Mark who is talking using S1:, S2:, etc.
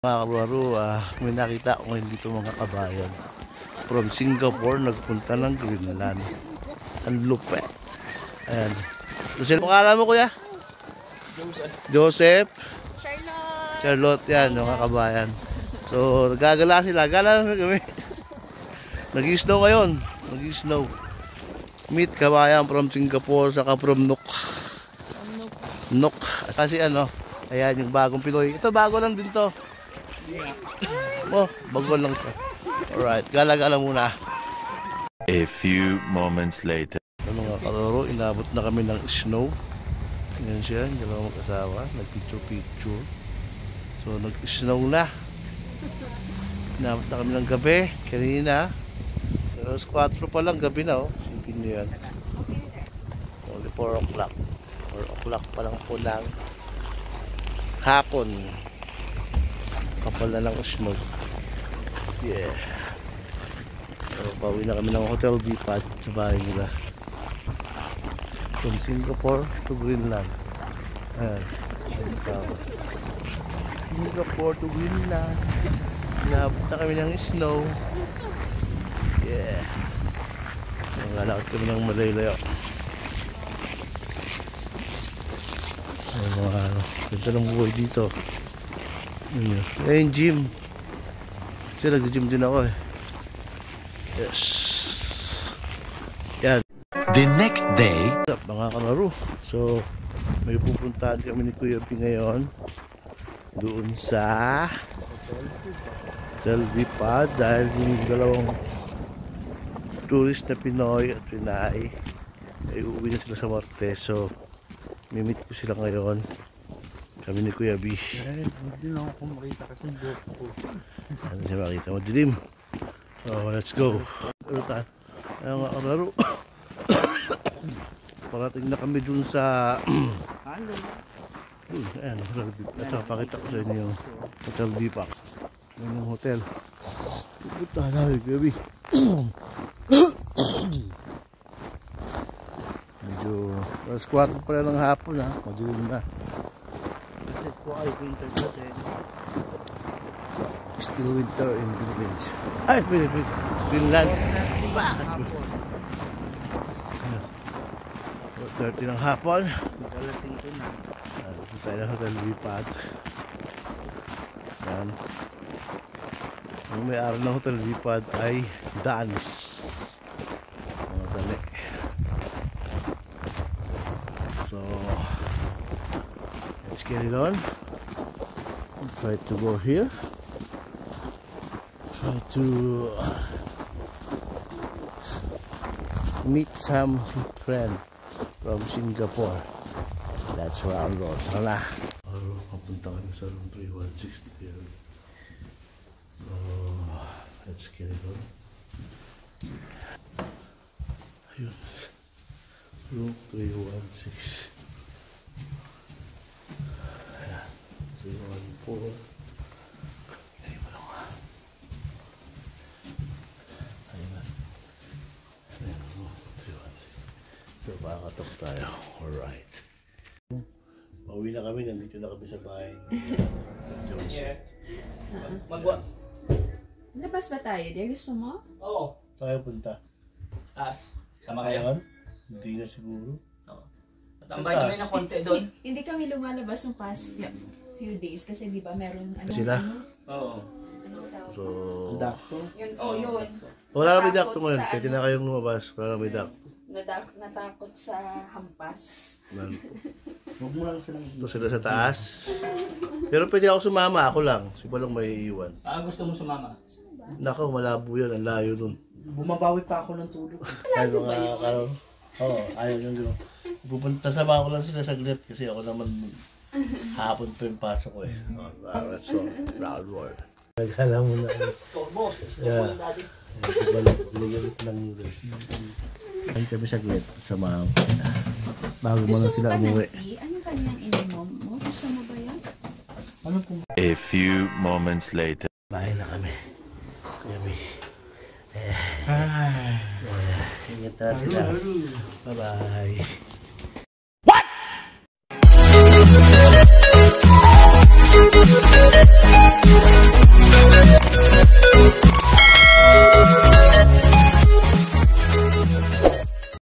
S1: Mga kalaro, may nakita ko ngayon dito mga kabayan. From Singapore, nagpunta ng Greenland. Ang lupet. Ayan. Joseph, pangalan mo kuya? Joseph. Charlotte yan, mga kabayan. So, nagagala sila. Gala na kami. Nag-snow ngayon. Nag-snow. Meet kabayan from Singapore, saka from Nook. Nook. Kasi ano, ayan yung bagong Pinoy. Ito bago lang din to. Oh, bago lang siya. Alright, gala-gala muna.
S2: A few moments later.
S1: Mga kalaro, inabot na kami ng snow. Yan siya, yung dalawang mag-asawa. Nag-picture-picture. So, nag-snow na. Inabot na kami ng gabi. Kanina. Alas 4 pa lang, gabi na. Sipin nyo yan. Only 4 o'clock. 4 o'clock pa lang po ng hapon. Kapal na ng snow. Yeah. So, pauwi na kami ng Hotel Vipad sa bahay nila. From Singapore to Greenland. Ayan. Singapore to Greenland. Inabot na kami ng snow. Yeah. Nangalakot kami ng malayo-layo. Ay, mga ganda ng buhay dito. Ayun, gym. Kasi nag-gym din ako eh. Yes. Yan.
S2: The next day,
S1: Mga kalaro. So, may pupuntahan kami ni Kuya P ngayon. Doon sa Hotel Vipad. Dahil yung dalawang tourist na Pinoy at Pinay ay uuwi na sila sa Martes. So, mimit ko sila ngayon. Kami ni Kuya B.
S3: Hindi na ako makita kasi buhok ko.
S1: Ano siya makita? Madilim. So, let's go. Ayaw nga kalaro. Parating na kami dun sa
S3: Halo.
S1: ayan, Hotel B. Ito, pakita ko sa inyo yung Hotel Bipak. Yan yung hotel. Pupunta namin, Kuya B. Medyo alas 4 pala ng hapon ha. Madilim na.
S3: Kasi po ay winter kasi.
S1: Still winter in Philippines. Ay, Greenland. Bakit? 30 ng hapon.
S3: Dalating ko na.
S1: Dito tayo na Hotel Vipad. Yan. Ang may-ari ng Hotel Vipad ay Danis. Mga dali. So, let's get it on. Try to go here. Try to meet some friend from Singapore. That's where I'm going. Tara na. Papunta kami sa room 316 here. So, let's get it on. Ayun. Room 316. Ayan. 314. Ayun mo lang ha. Ayun na. Ayun. Room 316. So, makakatok tayo. Alright. Pauwi na kami. Nandito na kami sa bahay. Joseph.
S4: Magwa.
S5: Labas ba tayo? There, gusto mo?
S4: Oo.
S1: Saan kayo punta?
S4: Taas. Sama kayo?
S1: Ngayon? Hindi na siguro.
S4: Oo. Tatambay kami ng konti doon.
S5: Hindi kami lumalabas ng past few days kasi di ba meron ano?
S1: Sila?
S4: Oo.
S5: Ano tawag?
S1: So,
S3: Dakto.
S5: Yun, yun.
S1: wala na may dakto
S5: Natakot
S1: ngayon.
S5: sa
S1: Pwede
S5: ano?
S1: na kayong lumabas. Wala na may dakto.
S5: Natakot sa hampas.
S3: Huwag mo lang silang
S1: Ito sila sa taas. Pero pwede ako sumama. Ako lang. Si Balong may iiwan.
S4: Gusto mo sumama?
S1: Nako, malabo yan. Ang layo nun.
S3: bumabawi pa ako ng tulog.
S1: Ay, mga karo. Oo, ayaw yung gano'n. Pupunta sama ko lang sila saglit kasi ako naman hapon pa yung pasok ko eh. That's all. Proud world. Nagkala mo na.
S4: Boss.
S1: Yeah. Si Balong, binigyan ng noodles. Ay kami saglit sa mga bago mo lang sila umuwi.
S5: Ano kanyang inimom mo? Gusto mo ba yan?
S3: Ano po?
S2: a few moments later.
S1: Bahay na kami. Kami. Ingat na sila. Bye-bye.